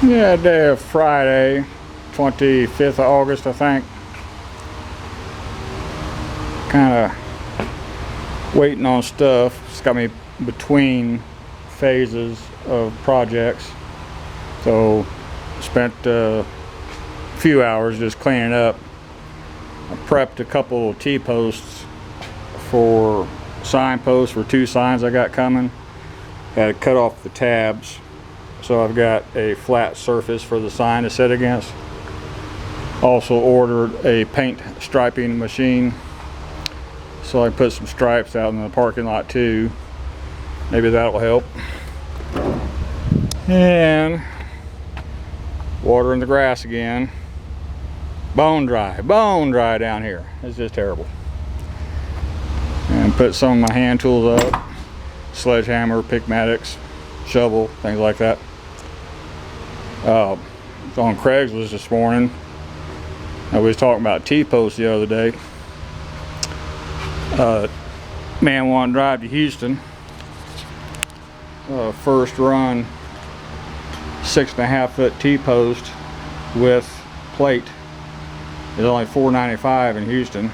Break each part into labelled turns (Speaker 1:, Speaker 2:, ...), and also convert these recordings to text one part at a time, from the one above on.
Speaker 1: Yeah, day of Friday, 25th of August, I think. Kind of waiting on stuff. It's got me between phases of projects. So, spent a few hours just cleaning up. I prepped a couple of T-posts for signposts for two signs I got coming. Had to cut off the tabs. So I've got a flat surface for the sign to sit against. Also ordered a paint striping machine, so I put some stripes out in the parking lot too. Maybe that'll help. And watering the grass again. Bone dry down here. It's just terrible. And put some of my hand tools up. Sledgehammer, pickmatics, shovel, things like that. Was on Craigslist this morning. I was talking about T-posts the other day. Man wanted to drive to Houston. First run 6.5 foot T-post with plate is only $4.95 in Houston.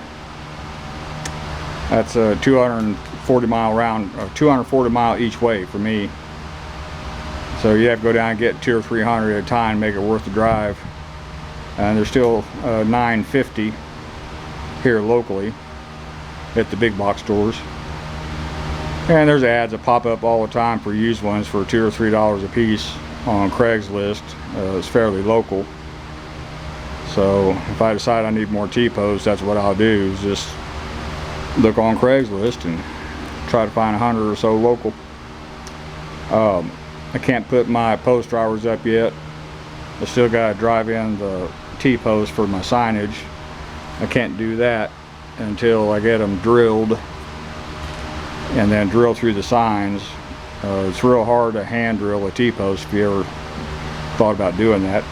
Speaker 1: That's a 240 mile round, or 240 mile each way for me. So you have to go down and get 200 or 300 at a time to make it worth the drive. And they're still $9.50 here locally at the big box stores. And there's ads that pop up all the time for used ones for $2 or $3 a piece on Craigslist. It's fairly local. So if I decide I need more T-posts, that's what I'll do, is just look on Craigslist and try to find 100 or so local. I can't put my post drivers up yet. I still got to drive in the T-post for my signage. I can't do that until I get them drilled and then drill through the signs. It's real hard to hand drill a T-post if you ever thought about doing that.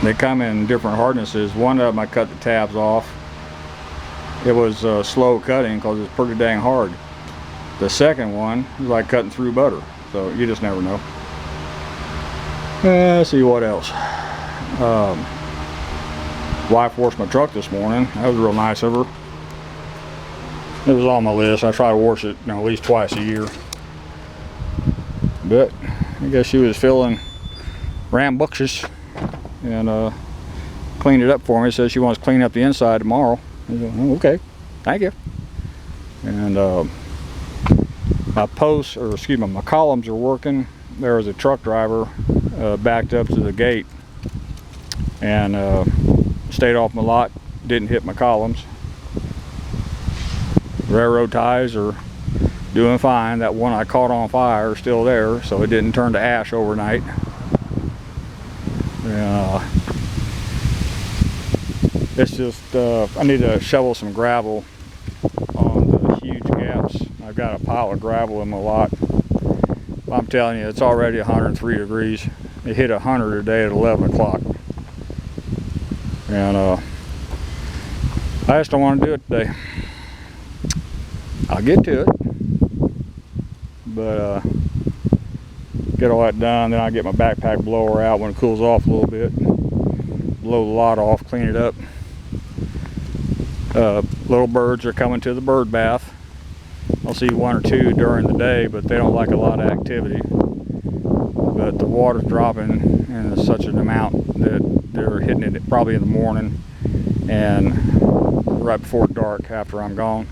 Speaker 1: They come in different hardnesses. One of them I cut the tabs off. It was slow cutting because it's pretty dang hard. The second one is like cutting through butter. So you just never know. Let's see what else. Wife washed my truck this morning. That was real nice of her. It was on my list. I try to wash it, at least twice a year. But I guess she was feeling rambunctious and cleaned it up for me. Says she wants to clean up the inside tomorrow. I said, oh, okay, thank you. And my columns are working. There was a truck driver backed up to the gate and stayed off my lot, didn't hit my columns. Railroad ties are doing fine. That one I caught on fire is still there, so it didn't turn to ash overnight. It's just I need to shovel some gravel on the huge gaps. I've got a pile of gravel in my lot. I'm telling you, it's already 103 degrees. It hit 100 today at 11 o'clock. And I just don't want to do it today. I'll get to it. But get all that done, then I'll get my backpack blower out when it cools off a little bit. Blow the lot off, clean it up. Little birds are coming to the bird bath. I'll see one or two during the day, but they don't like a lot of activity. But the water's dropping in such an amount that they're hitting it probably in the morning and right before dark after I'm gone.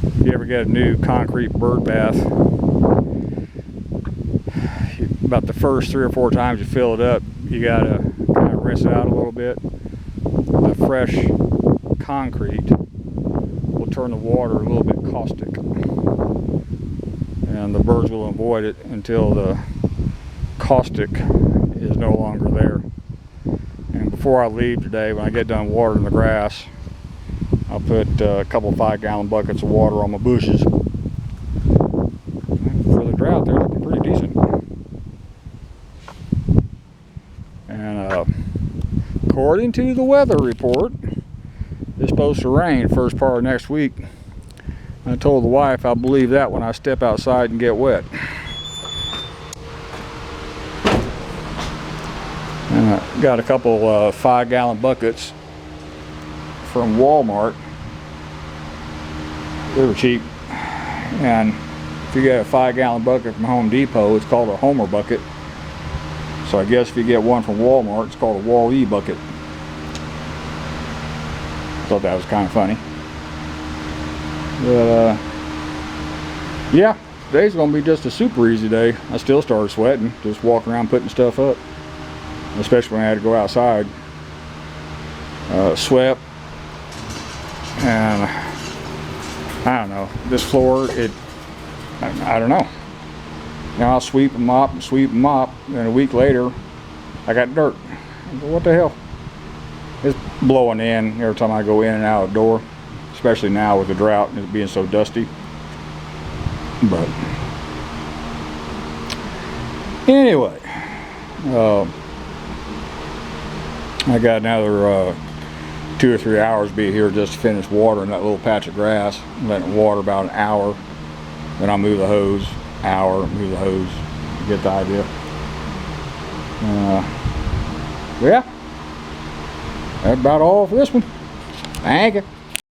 Speaker 1: If you ever get a new concrete bird bath, about the first 3 or 4 times you fill it up, you gotta kind of rinse it out a little bit. The fresh concrete will turn the water a little bit caustic, and the birds will avoid it until the caustic is no longer there. And before I leave today, when I get done watering the grass, I'll put a couple 5-gallon buckets of water on my bushes. For the drought, they're looking pretty decent. And according to the weather report, it's supposed to rain first part of next week. I told the wife I'll believe that when I step outside and get wet. And I got a couple 5-gallon buckets from Walmart. They were cheap. And if you get a 5-gallon bucket from Home Depot, it's called a Homer bucket. So I guess if you get one from Walmart, it's called a Wall-E bucket. Thought that was kind of funny. But yeah, today's gonna be just a super easy day. I still started sweating, just walking around putting stuff up, especially when I had to go outside. Sweat, and I don't know, this floor, I don't know. Now I'll sweep and mop, and a week later I got dirt. What the hell? It's blowing in every time I go in and out of the door, especially now with the drought and it being so dusty. But anyway, I got another 2 or 3 hours to be here just to finish watering that little patch of grass. I'm letting it water about an hour. Then I'll move the hose. Move the hose. You get the idea. Yeah. That's about all for this one. Thank you.